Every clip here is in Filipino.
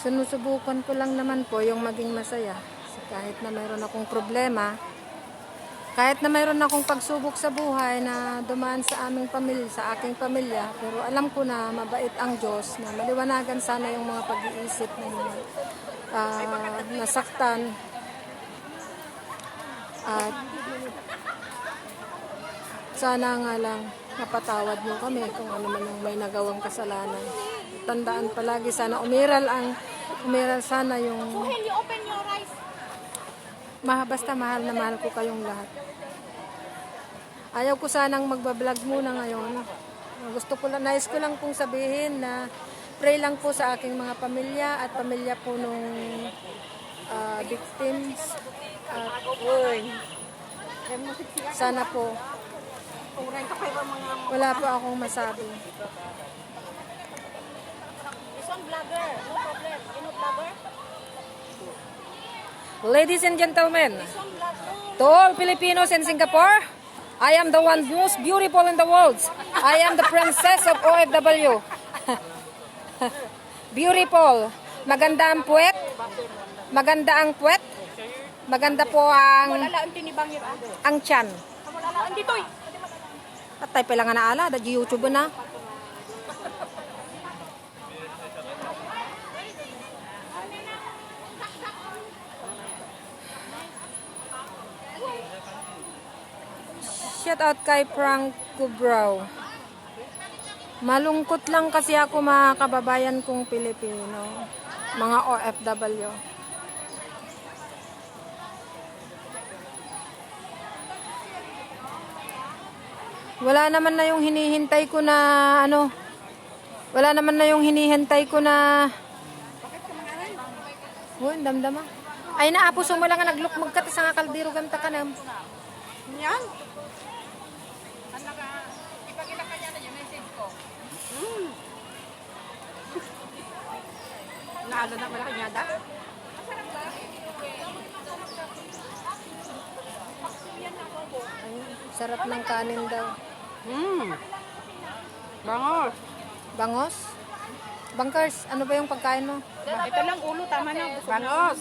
Sinusubukan ko lang naman po yung maging masaya. Kahit na mayroon akong problema, kahit na mayroon akong pagsubok sa buhay na dumaan sa aming pamilya, sa aking pamilya, pero alam ko na mabait ang Diyos, na maliwanagan sana yung mga pag-iisip na nasaktan. At sana nga lang napatawad mo kami kung ano man yung may nagawang kasalanan. Tandaan palagi sana umiral sana yung basta mahal na mahal ko kayong lahat. Ayaw ko sanang magbablog muna ngayon. Nais ko lang pong sabihin na pray lang po sa aking mga pamilya at pamilya po nung victims. At sana po wala po akong masabi. Ladies and gentlemen, to all Filipinos in Singapore, I am the one most beautiful in the world. I am the princess of OFW. Beautiful. Maganda ang puwet. Maganda ang puwet. Maganda po ang tiyan. Atay pa lang na ala, da YouTube na. Shout out kay Frank Kubraw. Malungkot lang kasi ako mga kababayan kong Pilipino, mga OFW. Wala naman na yung hinihintay ko na wala naman na yung hinihintay ko na damdama. Ay naapuso mo lang nga naglukmag ka sa nga kaldero ganta ka na. Yan. Ipakita ka niya na yung message ko. Naalo na pala kanya da? Sarap ng kanin daw. Bangos. Bangos? Bangkers, ano ba yung pagkain mo? Ito lang ulo, tama na. Bangos.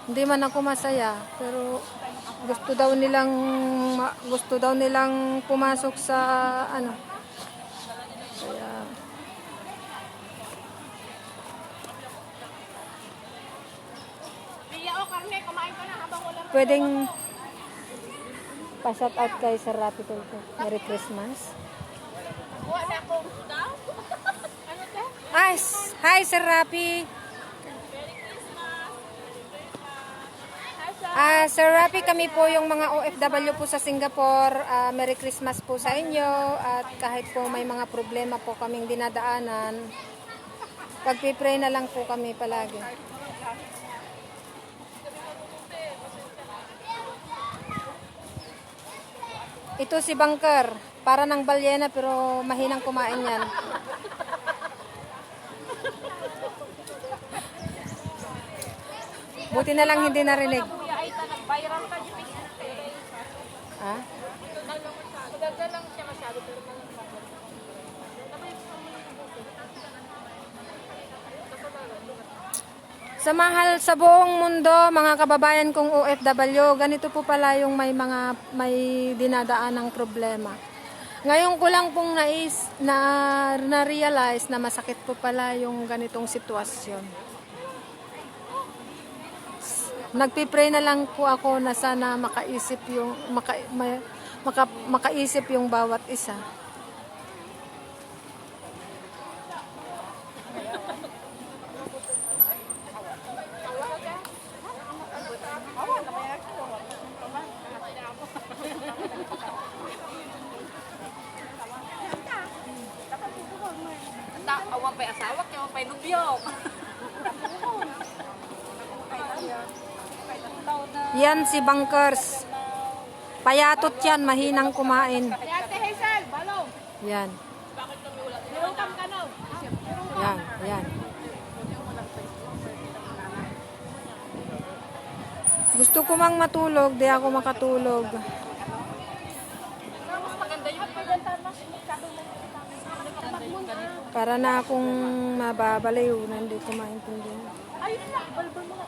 Hindi man ako masaya, pero gusto daw nilang pumasok sa kaya pwedeng pa-shout out kay Sir Rapi Tulfo. Merry Christmas. Hi Sir Rapi. Sir Rapi, kami po yung mga OFW po sa Singapore. Merry Christmas po sa inyo. At kahit po may mga problema po kaming dinadaanan, pagpipray na lang po kami palagi. Ito si Bangker, para ng balyena pero mahinang kumain yan. Buti na lang hindi narinig. Ha? Sa mahal sa buong mundo, mga kababayan kong OFW, ganito po pala yung may dinadaanang problema. Ngayon ko lang pong na-realize na masakit po pala yung ganitong sitwasyon. Nagpipray na lang po ako na sana makaisip yung bawat isa. Awang pa'y asawak, awang pa'y nubyok. Yan si Bangkers. Payatot yan, mahinang kumain. Yan. Yan. Gusto ko mang matulog, di ako makatulog. Para na akong mababaliw na hindi ko maintindihan. Ayun na, balbal mo na.